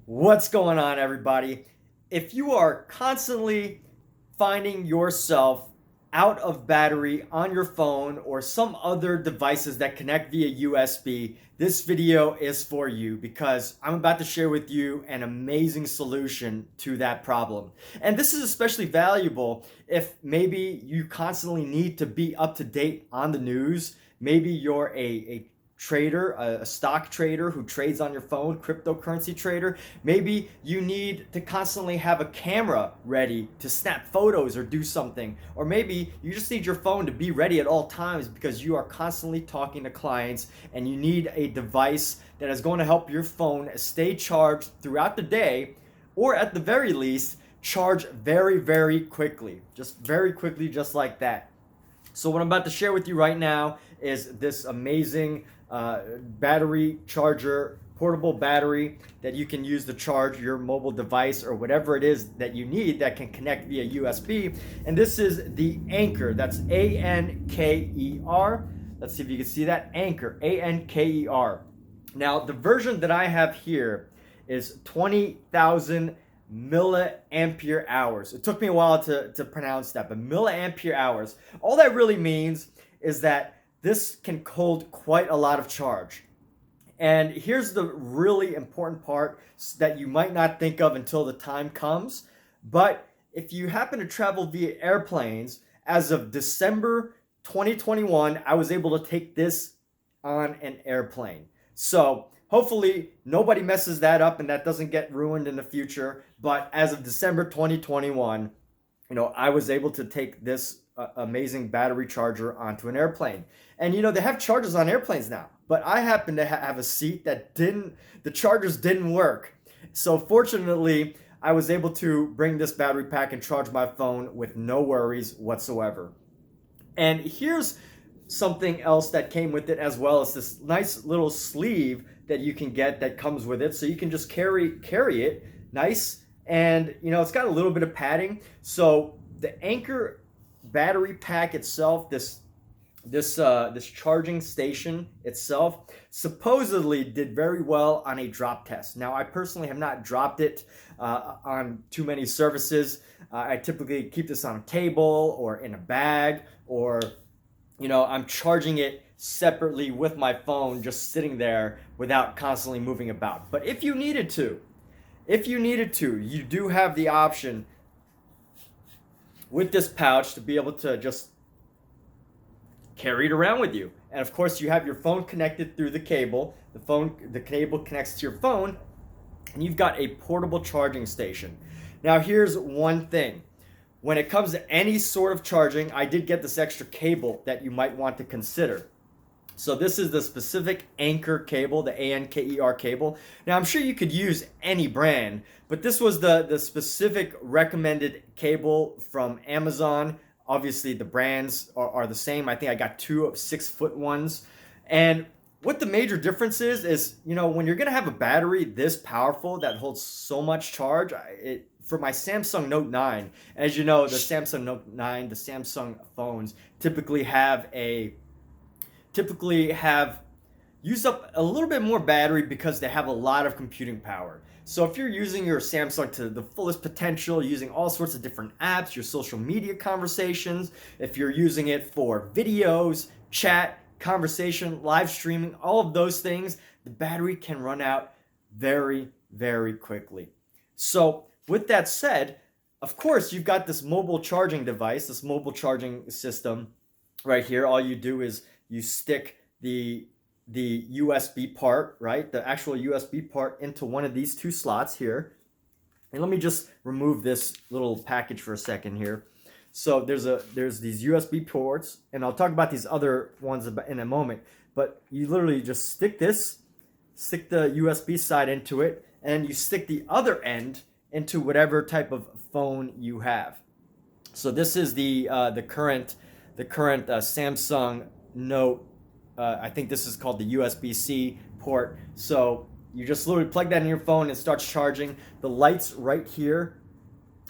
What's going on, everybody? If you are constantly finding yourself out of battery on your phone or some other devices that connect via USB, this video is for you because I'm about to share with you an amazing solution to that problem. And this is especially valuable if maybe you constantly need to be up to date on the news. Maybe you're a trader, a stock trader who trades on your phone, cryptocurrency trader. Maybe you need to constantly have a camera ready to snap photos or do something. Or maybe you just need your phone to be ready at all times because you are constantly talking to clients and you need a device that is going to help your phone stay charged throughout the day, or at the very least, charge very, very quickly. Just very quickly, just like that. So what I'm about to share with you right now is this amazing battery charger, portable battery that you can use to charge your mobile device or whatever it is that you need that can connect via USB. And this is the Anker. That's Anker. Let's see if you can see that. Anker, Anker. Now, the version that I have here is 20,000 milliampere hours. It took me a while to pronounce that, but milliampere hours. All that really means is that this can hold quite a lot of charge. And here's the really important part that you might not think of until the time comes. But if you happen to travel via airplanes, as of December 2021, I was able to take this on an airplane. So hopefully nobody messes that up and that doesn't get ruined in the future. But as of December 2021, I was able to take this amazing battery charger onto an airplane. And they have chargers on airplanes now, but I happen to have a seat that the chargers didn't work. So fortunately, I was able to bring this battery pack and charge my phone with no worries whatsoever. And here's something else that came with it as well as this nice little sleeve that you can get that comes with it. So you can just carry it nice. And it's got a little bit of padding. So the Anker battery pack itself, this charging station itself, supposedly did very well on a drop test. Now, I personally have not dropped it on too many surfaces. I typically keep this on a table or in a bag, or I'm charging it separately with my phone, just sitting there without constantly moving about. But if you needed to, you do have the option with this pouch to be able to just carry it around with you. And of course, you have your phone connected through the cable. The cable connects to your phone, and you've got a portable charging station. Now, here's one thing. When it comes to any sort of charging, I did get this extra cable that you might want to consider. So this is the specific Anker cable, the Anker cable. Now, I'm sure you could use any brand, but this was the specific recommended cable from Amazon. Obviously, the brands are the same. I think I got 2 of 6-foot ones. And what the major difference is, when you're going to have a battery this powerful that holds so much charge, for my Samsung Note 9, as you know, the Samsung Note 9, the Samsung phones typically have used up a little bit more battery because they have a lot of computing power. So if you're using your Samsung to the fullest potential, using all sorts of different apps, your social media conversations, if you're using it for videos, chat, conversation, live streaming, all of those things, the battery can run out very, very quickly. So with that said, of course, you've got this mobile charging device, this mobile charging system right here. All you do is you stick the USB part, right? The actual USB part into one of these 2 slots here. And let me just remove this little package for a second here. So there's these USB ports, and I'll talk about these other ones in a moment. But you literally just stick the USB side into it, and you stick the other end into whatever type of phone you have. So this is the current Samsung Note. I think this is called the USB-C port. So you just literally plug that in your phone and it starts charging. The lights right here.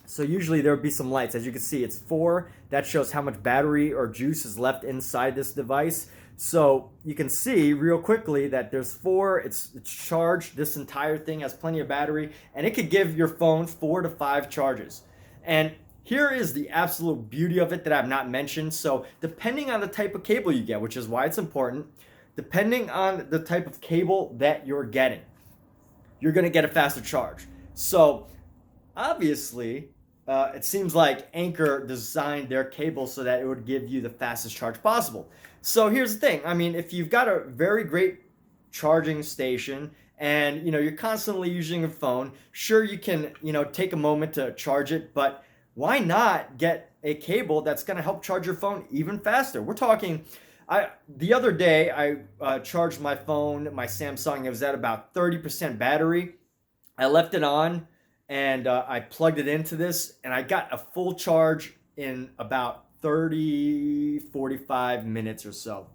So usually there would be some lights. As you can see, it's 4. That shows how much battery or juice is left inside this device. So you can see real quickly that there's four, it's charged. This entire thing has plenty of battery, and it could give your phone 4 to 5 charges. And here is the absolute beauty of it that I've not mentioned. So depending on the type of cable you get, which is why it's important, depending on the type of cable that you're getting, you're going to get a faster charge. So obviously, it seems like Anker designed their cable so that it would give you the fastest charge possible. So here's the thing. I mean, if you've got a very great charging station and you're constantly using a phone, sure, you can take a moment to charge it, but why not get a cable that's going to help charge your phone even faster? We're talking, the other day I charged my phone, my Samsung. It was at about 30% battery. I left it on and I plugged it into this, and I got a full charge in about 45 minutes or so.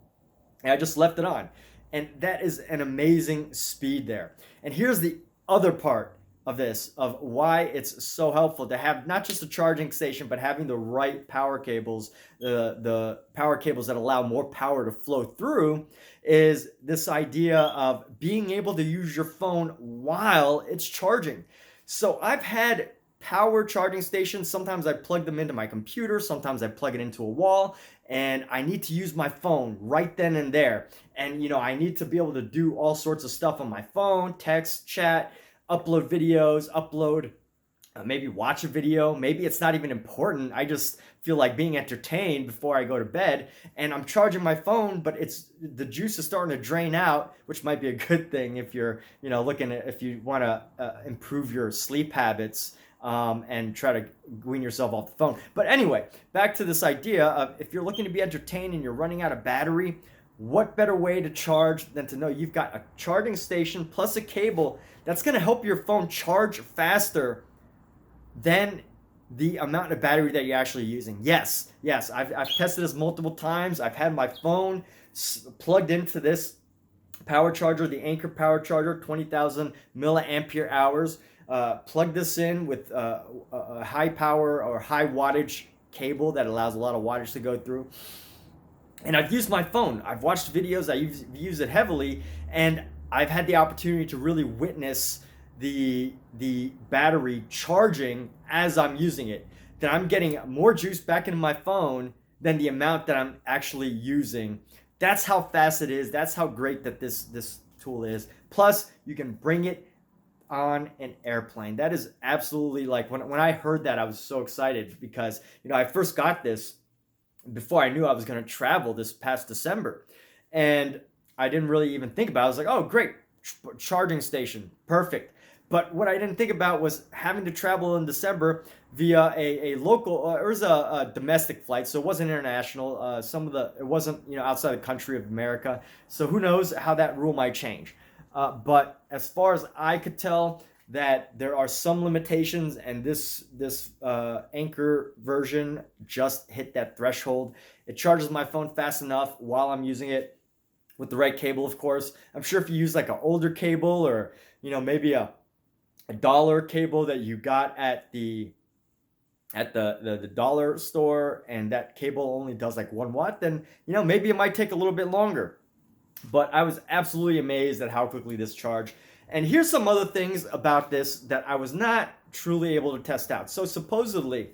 And I just left it on. And that is an amazing speed there. And here's the other part of this, of why it's so helpful to have not just a charging station, but having the right power cables, the power cables that allow more power to flow through, is this idea of being able to use your phone while it's charging. So I've had power charging stations. Sometimes I plug them into my computer. Sometimes I plug it into a wall, and I need to use my phone right then and there. And, I need to be able to do all sorts of stuff on my phone, text, chat, upload videos, maybe watch a video. Maybe it's not even important. I just feel like being entertained before I go to bed, and I'm charging my phone, but the juice is starting to drain out, which might be a good thing if you're, looking at, if you want to improve your sleep habits, and try to wean yourself off the phone. But anyway, back to this idea of, if you're looking to be entertained and you're running out of battery, what better way to charge than to know you've got a charging station plus a cable that's going to help your phone charge faster than the amount of battery that you're actually using. Yes, I've tested this multiple times. I've had my phone plugged into this power charger, the Anker Power Charger, 20,000 milliampere hours. Plug this in with a high power or high wattage cable that allows a lot of wattage to go through. And I've used my phone. I've watched videos. I've used it heavily, and I've had the opportunity to really witness the battery charging as I'm using it. That I'm getting more juice back into my phone than the amount that I'm actually using. That's how fast it is. That's how great that this tool is. Plus, you can bring it on an airplane. That is absolutely, like, when I heard that, I was so excited because I first got this before I knew I was going to travel this past December, and I didn't really even think about it. I was like, oh great, charging station, perfect. But what I didn't think about was having to travel in December via a local, it was a domestic flight, so it wasn't international. It wasn't outside the country of America, so who knows how that rule might change. But as far as I could tell, that there are some limitations, and this Anker version just hit that threshold. It charges my phone fast enough while I'm using it with the right cable, of course. I'm sure if you use like an older cable, or maybe a dollar cable that you got at the dollar store, and that cable only does like 1 watt, then maybe it might take a little bit longer. But I was absolutely amazed at how quickly this charged. And here's some other things about this that I was not truly able to test out. So supposedly,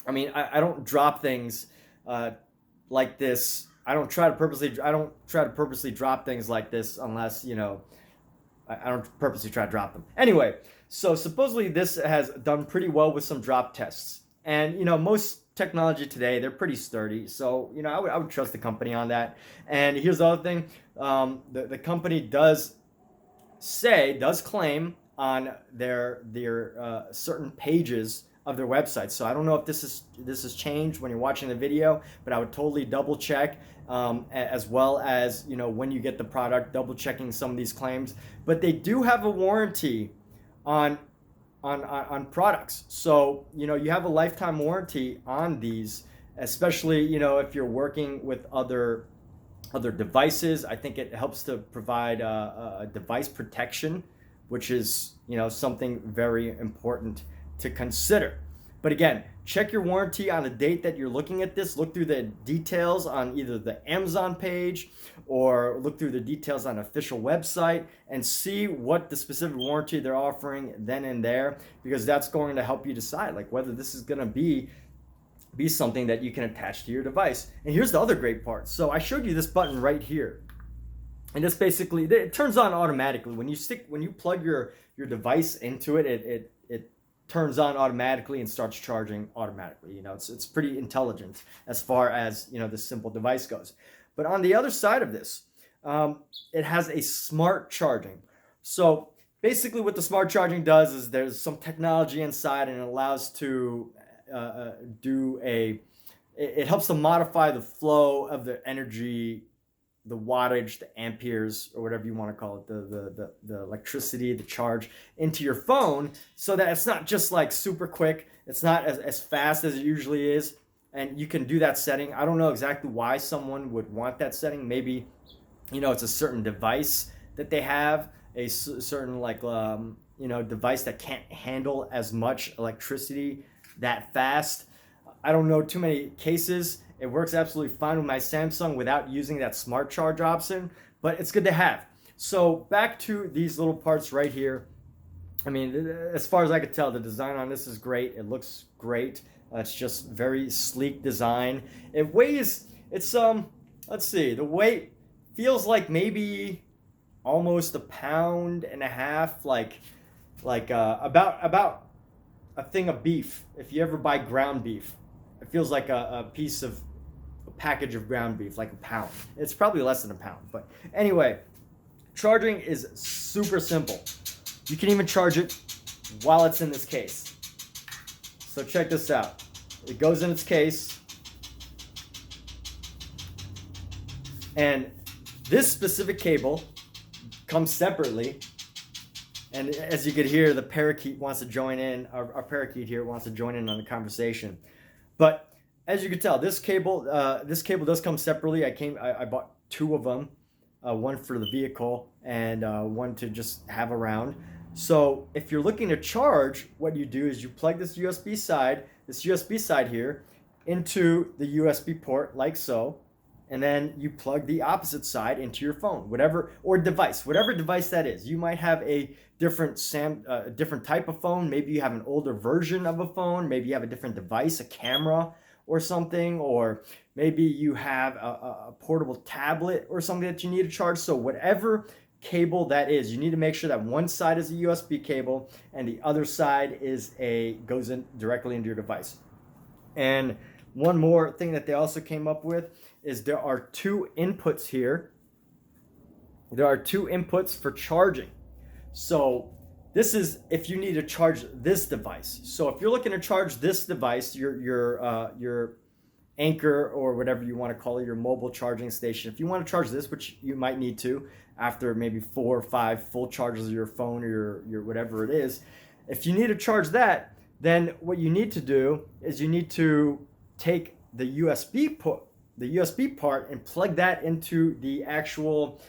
I don't drop things like this. I don't try to purposely drop things like this unless I don't purposely try to drop them. Anyway, so supposedly this has done pretty well with some drop tests. And most technology today, they're pretty sturdy. So I would trust the company on that. And here's the other thing: the company does claim on their certain pages of their website. So I don't know if this has changed when you're watching the video, but I would totally double check, as well as when you get the product, double checking some of these claims. But they do have a warranty on products. So you have a lifetime warranty on these, especially if you're working with other devices. I think it helps to provide a device protection, which is something very important to consider. But again, check your warranty on the date that you're looking at this. Look through the details on either the Amazon page or look through the details on the official website and see what the specific warranty they're offering then and there, because that's going to help you decide like whether this is going to be something that you can attach to your device. And here's the other great part. So I showed you this button right here. And this basically, it turns on automatically. When you plug your device into it, it turns on automatically and starts charging automatically. You know, it's pretty intelligent as far as, you know, this simple device goes. But on the other side of this, it has a smart charging. So basically what the smart charging does is there's some technology inside, and it allows to it helps to modify the flow of the energy, the wattage, the amperes, or whatever you want to call it, the electricity, the charge into your phone, so that it's not just like super quick. It's not as fast as it usually is. And you can do that setting. I don't know exactly why someone would want that setting. Maybe, you know, it's a certain device that they have, a certain like, you know, device that can't handle as much electricity that fast. I don't know too many cases. It works absolutely fine with my Samsung without using that smart charge option, but it's good to have. So back to these little parts right here. I mean, as far as I could tell, the design on this is great. It looks great. It's just very sleek design. It weighs, it's let's see, the weight feels like maybe almost 1.5 pounds, like about a thing of beef. If you ever buy ground beef, it feels like a package of ground beef, like 1 pound. It's probably less than 1 pound, but anyway, charging is super simple. You can even charge it while it's in this case. So check this out. It goes in its case, and this specific cable comes separately. And as you could hear, the parakeet wants to join in. Our parakeet here wants to join in on the conversation. But as you can tell, this cable does come separately. I bought 2 of them, one for the vehicle and one to just have around. So if you're looking to charge, what you do is you plug this USB side here into the USB port like so, and then you plug the opposite side into your phone, whatever device that is. You might have a different type of phone. Maybe you have an older version of a phone. Maybe you have a different device, a camera or something, or maybe you have a portable tablet or something that you need to charge. So whatever cable that is, you need to make sure that one side is a USB cable and the other side goes in directly into your device. And one more thing that they also came up with is there are 2 inputs here. There are 2 inputs for charging. So this is if you need to charge this device. So if you're looking to charge this device, your Anker or whatever you want to call it, your mobile charging station, if you want to charge this, which you might need to after maybe 4 or 5 full charges of your phone or your whatever it is, if you need to charge that, then what you need to do is you need to take the USB part and plug that into the actual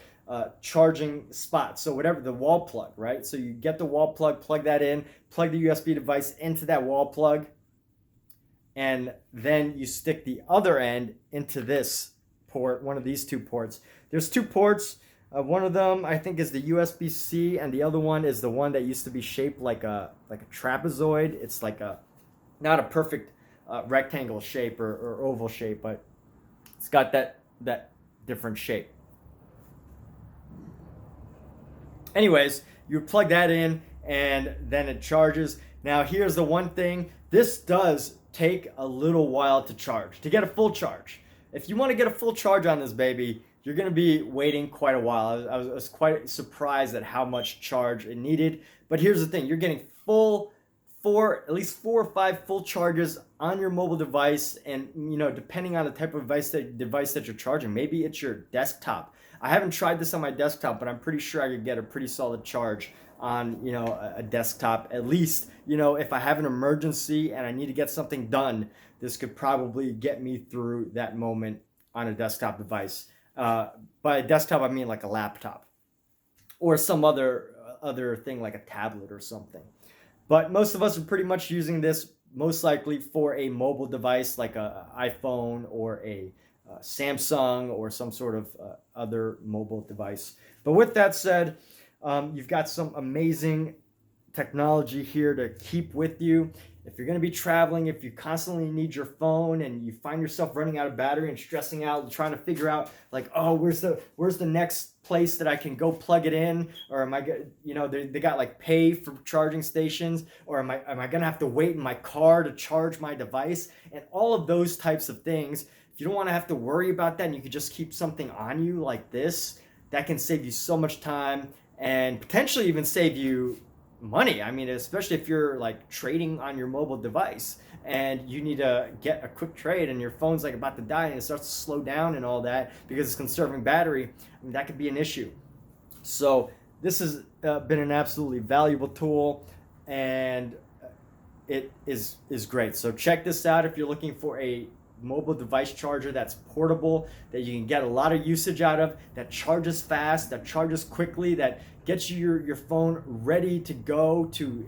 charging spot. So whatever, the wall plug, right? So you get the wall plug, plug that in, plug the USB device into that wall plug, and then you stick the other end into this port, one of these 2 ports. There's 2 ports. One of them I think is the USB-C, and the other one is the one that used to be shaped like a trapezoid. It's like not a perfect rectangle shape or oval shape, but it's got that different shape. Anyways, you plug that in and then it charges. Now here's the one thing, this does take a little while to charge, to get a full charge. If you want to get a full charge on this baby, you're going to be waiting quite a while. I was quite surprised at how much charge it needed. But here's the thing, you're getting at least 4 or 5 full charges on your mobile device, and you know, depending on the type of device that you're charging, maybe it's your desktop. I haven't tried this on my desktop, but I'm pretty sure I could get a pretty solid charge on, you know, a desktop. At least, you know, if I have an emergency and I need to get something done, this could probably get me through that moment on a desktop device. By a desktop, I mean like a laptop or some other thing like a tablet or something. But most of us are pretty much using this most likely for a mobile device like a iPhone or a Samsung or some sort of other mobile device. But with that said, you've got some amazing technology here to keep with you. If you're going to be traveling, if you constantly need your phone and you find yourself running out of battery and stressing out, trying to figure out like, oh, where's the next place that I can go plug it in, or am I, they got like pay for charging stations, or am I going to have to wait in my car to charge my device, and all of those types of things. If you don't want to have to worry about that, and you can just keep something on you like this, that can save you so much time and potentially even save you money. I mean, especially if you're like trading on your mobile device and you need to get a quick trade and your phone's like about to die and it starts to slow down and all that because it's conserving battery. I mean, that could be an issue. So this has been an absolutely valuable tool, and it is great. So check this out if you're looking for a mobile device charger that's portable, that you can get a lot of usage out of, that charges fast, that charges quickly, that gets you your phone ready to go to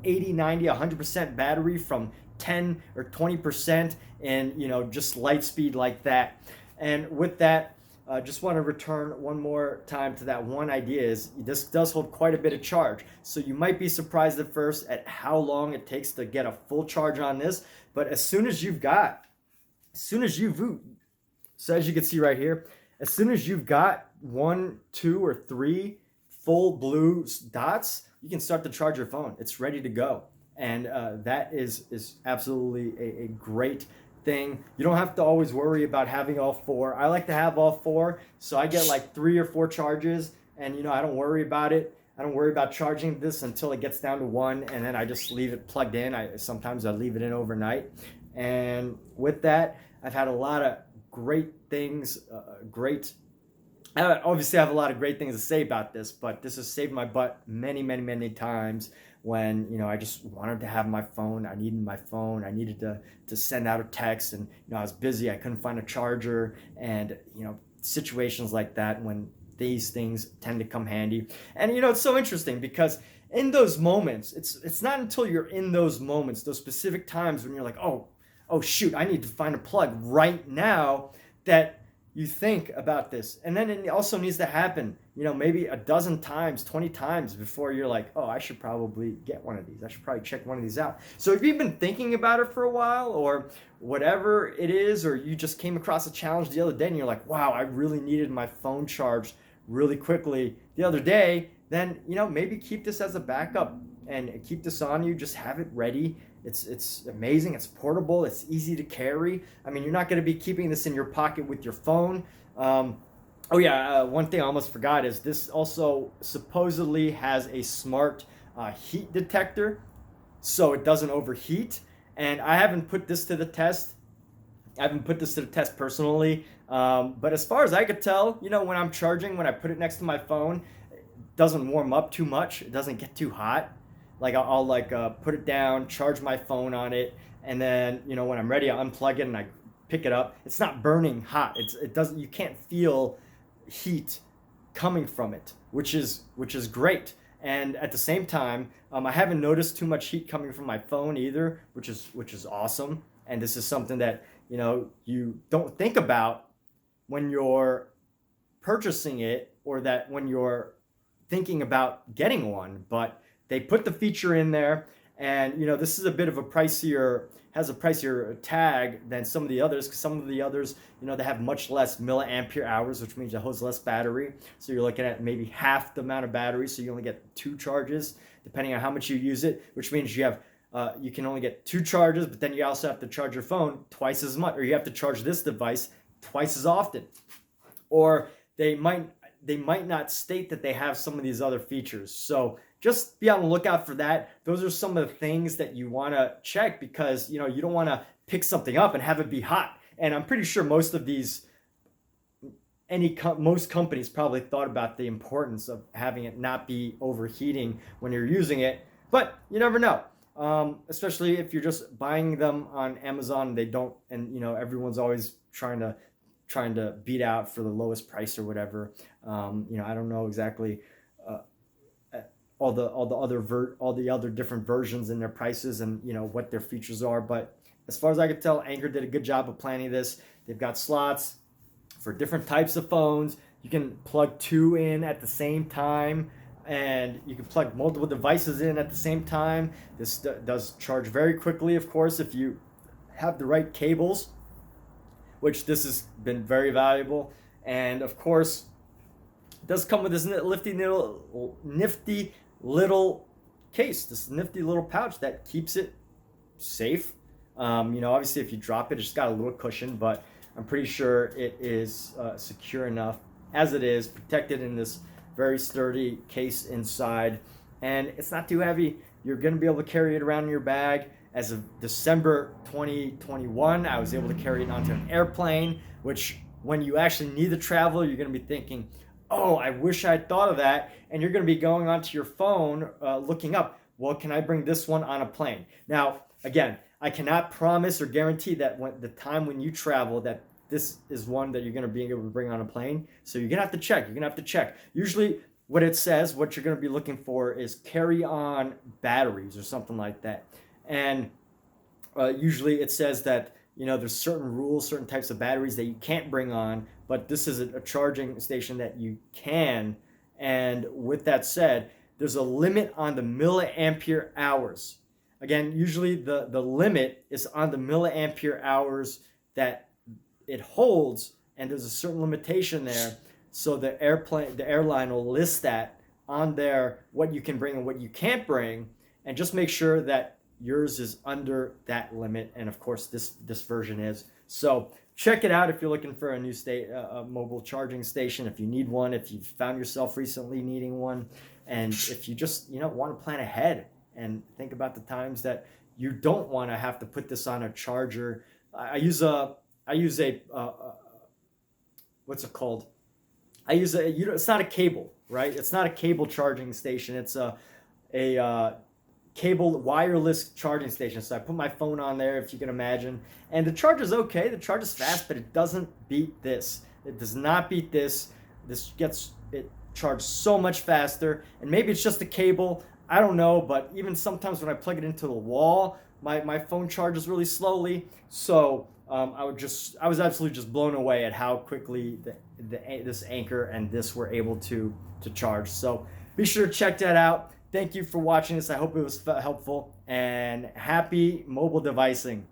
80, 90, 100% battery from 10 or 20% and just light speed like that. And with that, just want to return one more time to that one idea is this does hold quite a bit of charge. So you might be surprised at first at how long it takes to get a full charge on this, but as soon as you so as you can see right here, as soon as you've got 1, 2, or 3 full blue dots, you can start to charge your phone. It's ready to go. And that is absolutely a great thing. You don't have to always worry about having all 4. I like to have all 4, so I get like 3 or 4 charges, and I don't worry about it. I don't worry about charging this until it gets down to 1, and then I just leave it plugged in. Sometimes I leave it in overnight. And with that, I've had a lot of great things, obviously I have a lot of great things to say about this, but this has saved my butt many, many, many times when, I just wanted to have my phone. I needed my phone. I needed to send out a text, and, I was busy. I couldn't find a charger, and, situations like that when these things tend to come handy. And, it's so interesting because in those moments, it's not until you're in those moments, those specific times when you're like, oh shoot, I need to find a plug right now, that you think about this. And then it also needs to happen, maybe a dozen times, 20 times before you're like, oh, I should probably get one of these. I should probably check one of these out. So if you've been thinking about it for a while, or whatever it is, or you just came across a challenge the other day and you're like, wow, I really needed my phone charged really quickly the other day, then, maybe keep this as a backup and keep this on you. Just have it ready. It's amazing. It's portable. It's easy to carry. I mean, you're not going to be keeping this in your pocket with your phone. One thing I almost forgot is this also supposedly has a smart heat detector, so it doesn't overheat. And I haven't put this to the test. I haven't put this to the test personally. But as far as I could tell, when I'm charging, when I put it next to my phone, it doesn't warm up too much. It doesn't get too hot. Like I'll put it down, charge my phone on it, and then when I'm ready, I unplug it and I pick it up. It's not burning hot. You can't feel heat coming from it, which is great. And at the same time, I haven't noticed too much heat coming from my phone either, which is awesome. And this is something that you don't think about when you're purchasing it, or that when you're thinking about getting one, but they put the feature in there, and this is a bit of a pricier tag than some of the others, because some of the others, they have much less milliampere hours, which means it holds less battery. So you're looking at maybe half the amount of battery, so you only get 2 charges depending on how much you use it, which means you can only get 2 charges, but then you also have to charge your phone twice as much, or you have to charge this device twice as often. Or they might not state that they have some of these other features. So just be on the lookout for that. Those are some of the things that you want to check, because you don't want to pick something up and have it be hot. And I'm pretty sure most companies probably thought about the importance of having it not be overheating when you're using it, but you never know. Especially if you're just buying them on Amazon, they don't, and everyone's always trying to beat out for the lowest price or whatever. I don't know exactly all the other different versions and their prices and what their features are. But as far as I could tell, Anker did a good job of planning this. They've got slots for different types of phones. You can plug two in at the same time, and you can plug multiple devices in at the same time. This does charge very quickly, of course, if you have the right cables, which this has been very valuable. And of course, it does come with this nifty little case, this nifty little pouch that keeps it safe. Obviously, if you drop it, it's got a little cushion, but I'm pretty sure it is secure enough as it is, protected in this very sturdy case inside, and it's not too heavy. You're going to be able to carry it around in your bag. As of December 2021, I was able to carry it onto an airplane, which when you actually need to travel, you're going to be thinking, oh, I wish I'd thought of that. And you're going to be going onto your phone looking up, well, can I bring this one on a plane? Now, again, I cannot promise or guarantee that the time when you travel that this is one that you're going to be able to bring on a plane. So you're going to have to check. You're going to have to check. Usually what it says, what you're going to be looking for is carry-on batteries or something like that. And usually it says that, there's certain rules, certain types of batteries that you can't bring on, but this is a charging station that you can. And with that said, there's a limit on the milliampere hours. Again, usually the limit is on the milliampere hours that it holds, and there's a certain limitation there. So the airline will list that on there, what you can bring and what you can't bring, and just make sure that yours is under that limit. And of course, this version is. So check it out if you're looking for a new mobile charging station. If you need one, if you've found yourself recently needing one, and if you just want to plan ahead and think about the times that you don't want to have to put this on a charger. I use a what's it called? It's not a cable, right? It's not a cable charging station. It's a cable wireless charging station. So I put my phone on there, if you can imagine, and the charge is okay. The charge is fast, but it doesn't beat this. It does not beat this. This gets it charged so much faster, and maybe it's just a cable. I don't know, but even sometimes when I plug it into the wall, my phone charges really slowly. So I was absolutely just blown away at how quickly this Anker and this were able to charge. So be sure to check that out. Thank you for watching this. I hope it was helpful, and happy mobile devising.